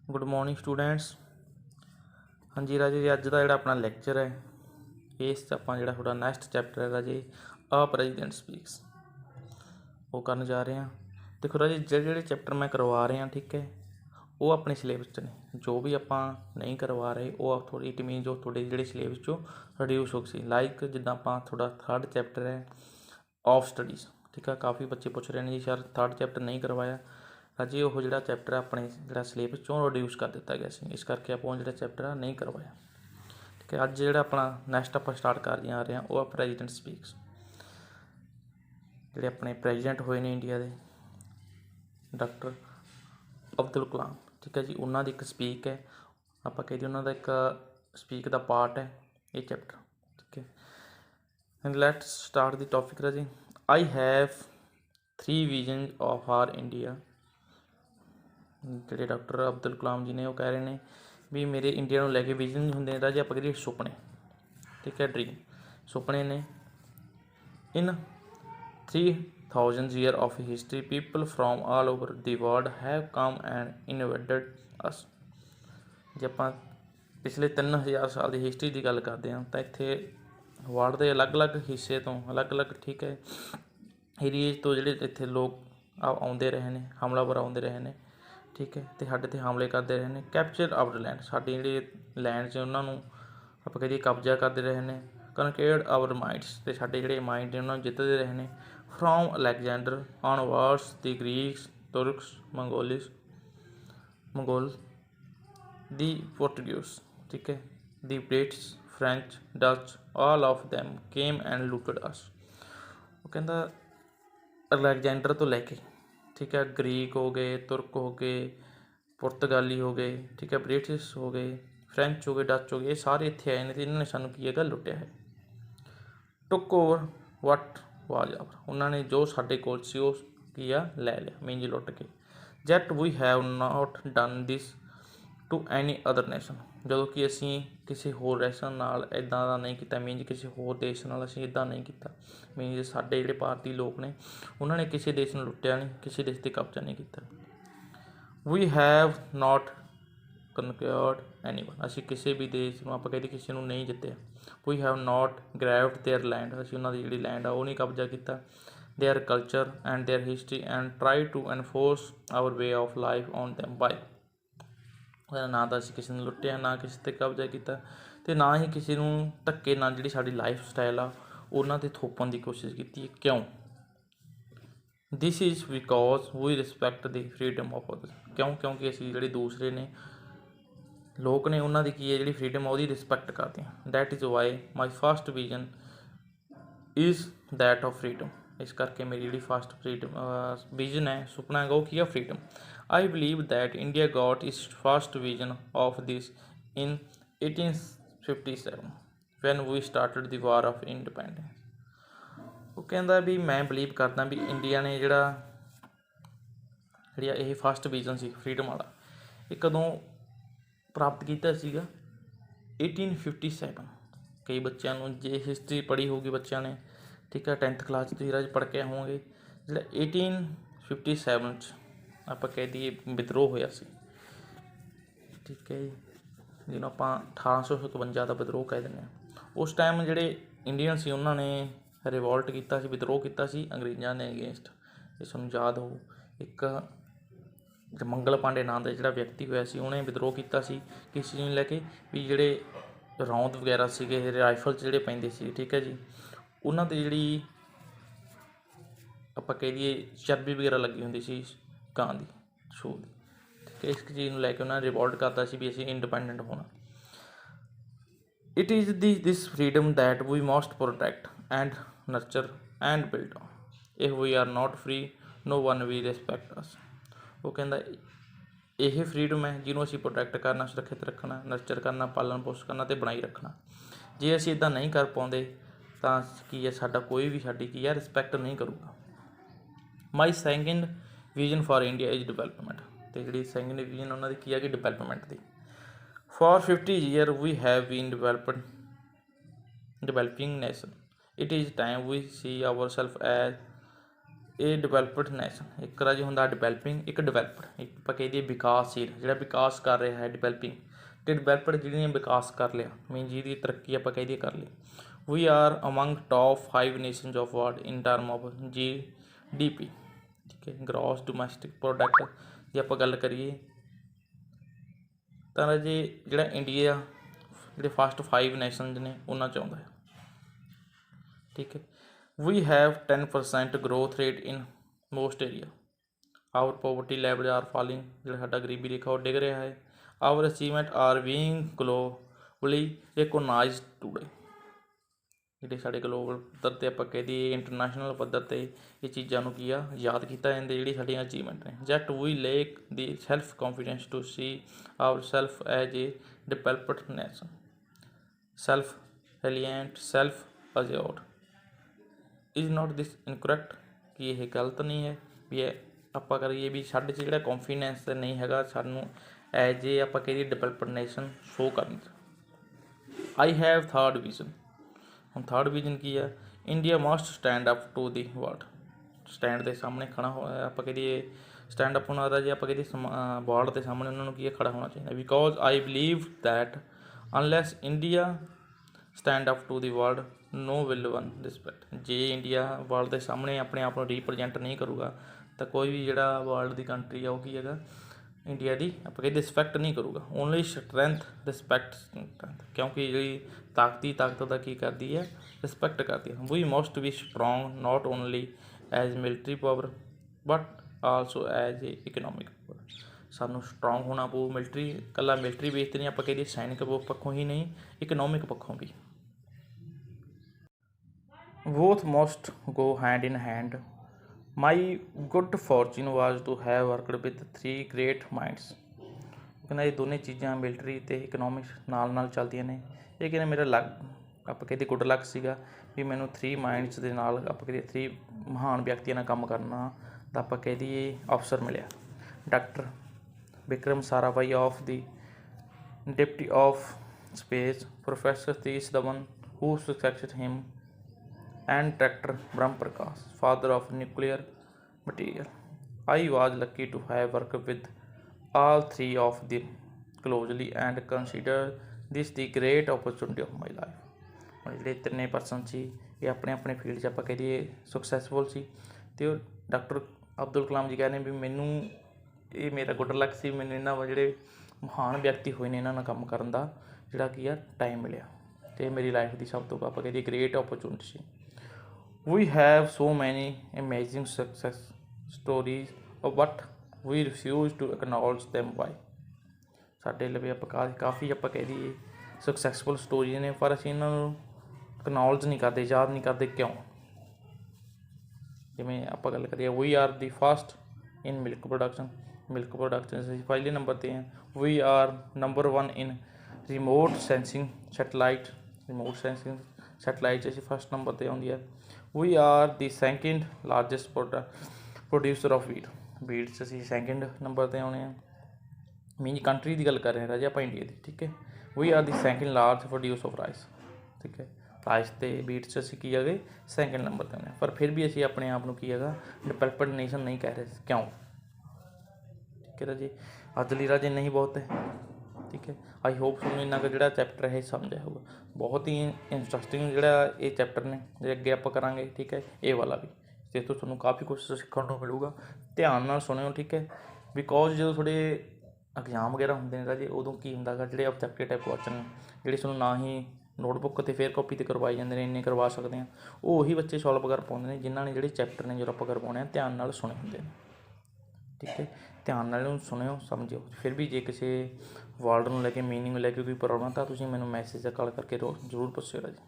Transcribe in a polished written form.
Good morning students. हाँ जी राजे जी, अज का जोड़ा अपना लैक्चर है इस ਆਪਾਂ ਜਿਹੜਾ थोड़ा नैक्सट चैप्टर है राजे आ प्रेजिडेंट स्पीक्स वो करन जा रहे हैं। देखो राजे ਜਿਹੜੇ चैप्टर मैं करवा रहे हैं ठीक है वो अपने सिलेबस 'ਚ ने जो भी ਆਪਾਂ नहीं करवा रहे वो थोड़ी इट मीन जो थोड़े ਜਿਹੜੇ सिलेबस 'ਚੋਂ रिड्यूस हो गई लाइक जिद्दां ਆਪਾਂ थोड़ा थर्ड चैप्टर है ऑफ स्टडीज़ ठीक है। काफ़ी बच्चे पूछ रहे हैं जी सर थर्ड चैप्टर नहीं करवाया अजे वो जो चैप्टर अपने जो सिलेबस चों रिड्यूस कर दिता गया सी, इस करके आप जो चैप्टर नहीं करवाया ठीक है। अज जो अपना नैक्सट आप स्टार्ट कर रहे हैं वो प्रेजिडेंट स्पीक्स जोड़े अपने प्रेजिडेंट हुए हैं इंडिया के डॉक्टर अब्दुल कलाम ठीक है जी, उन्होंने एक स्पीक है आप कह दी उन्होंने एक स्पीक का पार्ट है ये चैप्टर ठीक है। And let's start the topic राजी। I have 3 vision of our India ਜਿਹੜੇ ਡਾਕਟਰ ਅਬਦੁਲ ਕਲਾਮ ਜੀ ਨੇ ਉਹ ਕਹਿ ਰਹੇ ਨੇ ਵੀ ਮੇਰੇ ਇੰਡੀਆ ਨੂੰ ਲੈ ਕੇ ਵਿਜ਼ਨ ਹੁੰਦੇ ਨੇ ਰਾਜੇ ਆਪਾਂ ਕਰੀਏ ਸੁਪਨੇ ਠੀਕ ਹੈ, ਡ੍ਰੀਮ ਸੁਪਨੇ ਨੇ। ਇਨ 3000 year of history people from all over the world have come and ਇਨਵੇਡਡ ਅਸ। ਜੇ ਆਪਾਂ ਪਿਛਲੇ 3000 ਸਾਲ ਦੀ ਹਿਸਟਰੀ ਦੀ ਗੱਲ ਕਰਦੇ ਹਾਂ ਤਾਂ ਇੱਥੇ ਵਰਲਡ ਦੇ ਅਲੱਗ-ਅਲੱਗ ਹਿੱਸੇ ਤੋਂ ਅਲੱਗ-ਅਲੱਗ ਠੀਕ ਹੈ ਏਰੀਏ ਤੋਂ ਜਿਹੜੇ ਇੱਥੇ ਲੋਕ ਆਉਂਦੇ ਰਹੇ ਨੇ, ਹਮਲਾਵਰ ਆਉਂਦੇ ਰਹੇ ਨੇ ठीक है, तो साढ़े ते हमले करते रहे हैं। कैप्चर आवर लैंड साड़ी जी लैंड से उन्होंने आप कहिए कब्जा करते रहे हैं। कनकेयर्ड आवर माइंड्स तो साढ़े जोड़े माइंड ने उन्होंने जितते रहे हैं। From Alexander onwards the Greeks Turks Mongol the Portuguese ठीक है, the British French Dutch all of them came and looted us. वो कहता अलैगजेंडर तो लैके ठीक है, ग्रीक हो गए, तुर्क हो गए, पुर्तगाली हो गए ठीक है, ब्रिटिश हो गए, फ्रेंच हो गए, डच हो गए, ये सारे इतने आए हैं तो इन्होंने सानू की है लुटिया है। Took over what was our उन्होंने जो साढ़े कोल सी की आ लै लिया मीन जी लुट के। That we have not done this to any other nation ਜਦੋਂ कि असी किसी होर नैशन नाल इदां दा नहीं किया मीन जी किसी होर देश नाल असी इदां नहीं किया मीन जी साडे जिहड़े भारती लोग ने उन्होंने किसी देश नूं लुट्टिया नहीं, किसी देश ते कब्जा नहीं किया। वी हैव नॉट कनक्योर्ड एनीवन असी किसी भी देश नूं आपां कहदे किसी नूं नहीं जित्तिया। We have not grabbed their land असी उन्हां दी जिहड़ी लैंड आ वो नहीं कब्जा किया। Their culture and their history and try to enforce our way of life on them by ना तो असी किसी ने लुटिया ना किसी ते कब्जा किया तो ना ही किसी नूं धक्के नाल जिहड़ी साडी लाइफ स्टाइल आ उन्हां ते थोपण दी कोशिश की। क्यों? This is because we respect the freedom of others क्यों? क्योंकि असी जिहड़े दूसरे ने लोग ने उन्हां दी की है जिहड़ी फ्रीडम आ उहदी रिस्पैक्ट करते हैं। That is why my first vision is that of freedom इस करके मेरी जी फस्ट फ्रीडम विजन है सुपना है वो की है freedom. I believe that India got its first vision of this in 1857 when we started the war of independence. वो कहता भी मैं बिलीव करदा भी इंडिया ने जिहड़ा यह फस्ट विजन सी फ्रीडम वाला ये कदों प्राप्त किया सीगा 1857। कई बच्चों जे हिस्टरी पढ़ी होगी बच्चों ने ठीक है 10th क्लास राज पढ़ के होंगे जो 1857 आप कह दिए विद्रोह होया सी ठीक है जिन्होंने आप 1857 का विद्रोह कह दें। उस टाइम जोड़े इंडियन से उन्होंने रिवोल्ट किया विद्रोह किया अंग्रेज़ों ने अगेंस्ट। ये सूँ याद हो एक मंगल पांडे नाम का जोड़ा व्यक्ति होया सी उन्हें विद्रोह किया किस चीज़ में लैके भी जोड़े रौंद वगैरह से राइफल जोड़े पेंदे सी ठीक है जी उन्होंने तो जी आप कह दिए चर्बी वगैरह लगी होंगी सी गां की शू की ठीक है। इस चीज़ को लैके उन्होंने रिवोल्ट करता भी असी इंडिपेंडेंट होना। It is this freedom that we must protect and nurture and build if we are not free no one we respect us. वो कहता यह फ्रीडम है जिन्होंने असी प्रोटेक्ट करना सुरक्षित रखना नर्चर करना पालन पोषण करना तो बनाई रखना। जे असी इदा नहीं कर पाते तो की है साडा कोई भी साडी की है रिस्पैक्ट नहीं करूँगा। My second vision for India is development तो जी सैकेंड विजन उन्होंने की है कि डिवेलपमेंट की। For 50 year we have been developing nation it is time we see our self as ਇਹ ਡਿਵੈਲਪਡ ਨੈਸ਼ਨ, ਇੱਕ ਰਾਜ ਹੁੰਦਾ ਡਿਵੈਲਪਿੰਗ, ਇੱਕ ਡਿਵੈਲਪਡ, ਇੱਕ ਆਪਾਂ ਕਹਿ ਦਈਏ ਵਿਕਾਸਸ਼ੀਲ, ਜਿਹੜਾ ਵਿਕਾਸ ਕਰ ਰਿਹਾ ਹੈ ਡਿਵੈਲਪਿੰਗ, ਅਤੇ ਡਿਵੈਲਪਡ ਜਿਹਨੇ ਵਿਕਾਸ ਕਰ ਲਿਆ, ਮੀਨ ਜਿਹਦੀ ਤਰੱਕੀ ਆਪਾਂ ਕਹਿ ਦਈਏ ਕਰ ਲਈ। We are among top 5 nations of world in term of GDP, ਠੀਕ ਹੈ, ਗ੍ਰੋਸ ਡੋਮੈਸਟਿਕ ਪ੍ਰੋਡਕਟ। ਜੇ ਆਪਾਂ ਗੱਲ ਕਰੀਏ ਤਾਂ ਰਾਜੇ ਜਿਹੜਾ ਇੰਡੀਆ ਜਿਹੜੇ ਫਸਟ 5 ਨੇਸ਼ਨਸ ਨੇ ਉਹਨਾਂ 'ਚ ਆਉਂਦਾ ਹੈ, ਠੀਕ ਹੈ। We have 10% growth rate in most area, our poverty level are falling, ਜਿਹੜਾ ਸਾਡਾ ਗਰੀਬੀ ਰੇਖਾ ਉਹ ਡਿੱਗ ਰਿਹਾ ਹੈ। Our achievement are being globally recognised today, ਜਿਹੜੇ ਸਾਡੇ ਗਲੋਬਲ ਪੱਧਰ 'ਤੇ ਆਪਾਂ ਕਹਿ ਦਈਏ ਇੰਟਰਨੈਸ਼ਨਲ ਪੱਧਰ 'ਤੇ ਇਹ ਚੀਜ਼ਾਂ ਨੂੰ ਕੀ ਆ ਯਾਦ ਕੀਤਾ ਜਾਂਦਾ, ਜਿਹੜੀ ਸਾਡੀਆਂ ਅਚੀਵਮੈਂਟ ਨੇ। Yet we lack the self confidence to see our self as a developed nation, self reliant, self assured. Is not this incorrect, ਕਿ ਇਹ ਗਲਤ ਨਹੀਂ ਹੈ ਵੀ ਇਹ ਆਪਾਂ ਕਰੀਏ ਵੀ ਸਾਡੇ 'ਚ ਜਿਹੜਾ ਕੌਨਫੀਡੈਂਸ ਨਹੀਂ ਹੈਗਾ ਸਾਨੂੰ ਐਜ ਏ ਆਪਾਂ ਕਹੀਏ ਡਿਵੈਲਪਡ ਨੇਸ਼ਨ ਸ਼ੋ ਕਰਨ 'ਚ। ਆਈ ਹੈਵ ਥਰਡ ਵਿਜ਼ਨ, ਹੁਣ ਥਰਡ ਵਿਜ਼ਨ ਕੀ ਆ, India must stand up to the world, stand ਦੇ ਸਾਹਮਣੇ ਖੜਾ ਹੋਇਆ ਆਪਾਂ ਕਹੀਏ ਸਟੈਂਡ ਅਪ ਹੋਣਾ ਦਾ, ਜੇ ਆਪਾਂ ਕਹੀਏ ਵਰਲਡ ਦੇ ਸਾਹਮਣੇ ਉਹਨਾਂ ਨੂੰ ਕੀ ਖੜਾ ਹੋਣਾ ਚਾਹੀਦਾ। Because I believe that unless India stand up to the world no will one respect, ਜੇ ਇੰਡੀਆ ਵਰਲਡ ਦੇ ਸਾਹਮਣੇ ਆਪਣੇ ਆਪ ਨੂੰ ਰੀਪ੍ਰਜੈਂਟ ਨਹੀਂ ਕਰੂਗਾ ਤਾਂ ਕੋਈ ਵੀ ਜਿਹੜਾ ਵਰਲਡ ਦੀ ਕੰਟਰੀ ਆ ਉਹ ਕੀ ਹੈਗਾ ਇੰਡੀਆ ਦੀ ਆਪਾਂ ਕਹਿੰਦੇ ਰਿਸਪੈਕਟ ਨਹੀਂ ਕਰੂਗਾ। ਓਨਲੀ ਸਟਰੈਂਥ ਰਿਸਪੈਕਟ, ਕਿਉਂਕਿ ਜਿਹੜੀ ਤਾਕਤ ਦਾ ਕੀ ਕਰਦੀ ਹੈ ਰਿਸਪੈਕਟ ਕਰਦੀ ਹੈ। We must be strong not only as military power but also as a economic power, ਸਾਨੂੰ ਸਟਰੋਂਗ ਹੋਣਾ ਪਊ ਮਿਲਟਰੀ, ਇਕੱਲਾ ਮਿਲਟਰੀ ਬੇਸ 'ਤੇ ਨਹੀਂ ਆਪਾਂ ਕਹੀਏ ਸੈਨਿਕ ਪੱਖੋਂ ਹੀ ਨਹੀਂ, ਇਕਨੋਮਿਕ ਪੱਖੋਂ ਵੀ। Both must go hand in hand. My good fortune was to have worked with 3 great minds, ਕਹਿੰਦਾ ਇਹ ਦੋਨੇ ਚੀਜ਼ਾਂ ਮਿਲਟਰੀ ਅਤੇ ਇਕਨੋਮਿਕਸ ਨਾਲ ਚੱਲਦੀਆਂ ਨੇ। ਇਹ ਕਹਿੰਦੇ ਮੇਰਾ ਲੱਕ ਆਪਾਂ ਕਹਿੰਦੇ ਗੁੱਡ ਲੱਕ ਸੀਗਾ ਵੀ ਮੈਨੂੰ 3 ਮਾਈਂਡਸ ਦੇ ਨਾਲ ਆਪਾਂ ਕਹਿੰਦੇ 3 ਮਹਾਨ ਵਿਅਕਤੀਆਂ ਨਾਲ ਕੰਮ ਕਰਨਾ ਦਾ ਆਪਾਂ ਕਹਿ ਦਈਏ ਅਵਸਰ ਮਿਲਿਆ। Doctor Vikram Sarabhai of the deputy of space, professor Satish Dhawan who succeeded him, and Dr. Brahm Prakash, father of nuclear material. I was lucky to have worked with all 3 of them closely and consider this the great opportunity of my life. ਹੁਣ ਜਿਹੜੇ 3 person ਸੀ ਇਹ ਆਪਣੇ ਆਪਣੇ field 'ਚ ਆਪਾਂ ਕਹਿ ਦਈਏ successful ਸੀ, ਅਤੇ ਉਹ ਡਾਕਟਰ ਅਬਦੁਲ ਕਲਾਮ ਜੀ ਕਹਿੰਦੇ ਵੀ ਮੈਨੂੰ ਇਹ ਮੇਰਾ ਗੁੱਡ ਲੱਕ ਸੀ, ਮੈਨੂੰ ਇਹਨਾਂ ਜਿਹੜੇ ਮਹਾਨ ਵਿਅਕਤੀ ਹੋਏ ਨੇ ਇਹਨਾਂ ਨਾਲ ਕੰਮ ਕਰਨ ਦਾ ਜਿਹੜਾ ਕੀ ਆ ਟਾਈਮ ਮਿਲਿਆ, ਅਤੇ ਮੇਰੀ ਲਾਈਫ ਦੀ ਸਭ ਤੋਂ ਆਪਾਂ ਕਹਿ ਦਈਏ great opportunity C. We have so many amazing success stories, but we refuse to acknowledge them. Why? ਸਾਡੇ ਲਈ ਆਪਾਂ ਕਾਫੀ ਆਪਾਂ ਕਹਿ ਦਈਏ ਸਕਸੈਸਫੁਲ ਸਟੋਰੀ ਨੇ, ਪਰ ਅਸੀਂ ਇਹਨਾਂ ਨੂੰ ਅਕਨੌਲਜ ਨਹੀਂ ਕਰਦੇ, ਯਾਦ ਨਹੀਂ ਕਰਦੇ, ਕਿਉਂ? ਜਿਵੇਂ ਆਪਾਂ ਗੱਲ ਕਰੀਏ we are the first in milk production ਅਸੀਂ ਪਹਿਲੇ ਨੰਬਰ 'ਤੇ ਹਾਂ। We are number 1 in remote sensing satellite, ਅਸੀਂ ਫਸਟ ਨੰਬਰ 'ਤੇ ਆਉਂਦੀ ਹੈ। We are the second largest producer of wheat 'ਚ ਅਸੀਂ ਸੈਕਿੰਡ ਨੰਬਰ 'ਤੇ ਆਉਣੇ ਹਾਂ। ਮੀਨ ਕੰਟਰੀ ਦੀ ਗੱਲ ਕਰ ਰਹੇ ਹਾਂ ਰਾਜੇ ਆਪਾਂ ਇੰਡੀਆ ਦੀ, ਠੀਕ ਹੈ। We are the second large produce of rice, ਠੀਕ ਹੈ। ਰਾਈਸ ਅਤੇ ਵੀਟ 'ਚ ਅਸੀਂ ਕੀ ਹੈਗੇ ਸੈਕਿੰਡ ਨੰਬਰ 'ਤੇ ਆਉਂਦੇ ਹਾਂ, ਪਰ ਫਿਰ ਵੀ ਅਸੀਂ ਆਪਣੇ ਆਪ ਨੂੰ ਕੀ ਹੈਗਾ ਡਿਵੈਲਪਡ ਨੇਸ਼ਨ ਨਹੀਂ ਕਹਿ ਰਹੇ, ਕਿਉਂ? ਠੀਕ ਹੈ ਰਾਜੇ, ਅੱਜ ਲਈ ਰਾਜੇ ਨਹੀਂ ਬਹੁਤ ਹੈ, ਠੀਕ ਹੈ। ਆਈ ਹੋਪ ਤੁਹਾਨੂੰ ਇੰਨਾ ਕੁ ਜਿਹੜਾ ਚੈਪਟਰ ਹੈ ਸਮਝਿਆ ਹੋਊਗਾ, ਬਹੁਤ ਹੀ ਇੰਟਰਸਟਿੰਗ ਜਿਹੜਾ ਇਹ ਚੈਪਟਰ ਨੇ ਜਿਹੜੇ ਅੱਗੇ ਆਪਾਂ ਕਰਾਂਗੇ, ਠੀਕ ਹੈ। ਇਹ ਵਾਲਾ ਵੀ ਅਤੇ ਤੋਂ ਤੁਹਾਨੂੰ ਕਾਫੀ ਕੁਛ ਸਿੱਖਣ ਨੂੰ ਮਿਲੂਗਾ, ਧਿਆਨ ਨਾਲ ਸੁਣਿਓ, ਠੀਕ ਹੈ। ਬਿਕੋਜ਼ ਜਦੋਂ ਤੁਹਾਡੇ ਐਗਜ਼ਾਮ ਵਗੈਰਾ ਹੁੰਦੇ ਨੇ ਰਾਜੇ ਉਦੋਂ ਕੀ ਹੁੰਦਾ ਗਾ ਜਿਹੜੇ ਆਬਜੈਕਟਿਵ ਟਾਈਪ ਕੁਐਸਚਨ ਜਿਹੜੇ ਤੁਹਾਨੂੰ ਨਾ ਹੀ ਨੋਟਬੁੱਕ 'ਤੇ ਫੇਰ ਕਾਪੀ 'ਤੇ ਕਰਵਾਏ ਜਾਂਦੇ ਨੇ, ਇੰਨੇ ਕਰਵਾ ਸਕਦੇ ਹਾਂ, ਉਹ ਉਹੀ ਬੱਚੇ ਸੋਲਵ ਕਰ ਪਾਉਂਦੇ ਨੇ ਜਿਨ੍ਹਾਂ ਨੇ ਜਿਹੜੇ ਚੈਪਟਰ ਨੇ ਜਦੋਂ ਆਪਾਂ ਕਰਵਾਉਣੇ ਆ ਧਿਆਨ ਨਾਲ ਸੁਣੇ ਹੁੰਦੇ ਨੇ, ਠੀਕ ਹੈ। ਧਿਆਨ ਨਾਲ ਇਹਨੂੰ ਸੁਣਿਓ, ਸਮਝਿਓ। ਫਿਰ ਵੀ ਜੇ ਕਿਸੇ ਵਰਡ ਨੂੰ ਲੈ ਕੇ ਮੀਨਿੰਗ ਲੈ ਕੇ ਕੋਈ ਪ੍ਰੋਬਲਮ ਤਾਂ ਤੁਸੀਂ ਮੈਨੂੰ ਮੈਸੇਜ ਜਾਂ ਕਾਲ ਕਰਕੇ ਜ਼ਰੂਰ ਪੁੱਛਿਓ ਰਾਜੇ।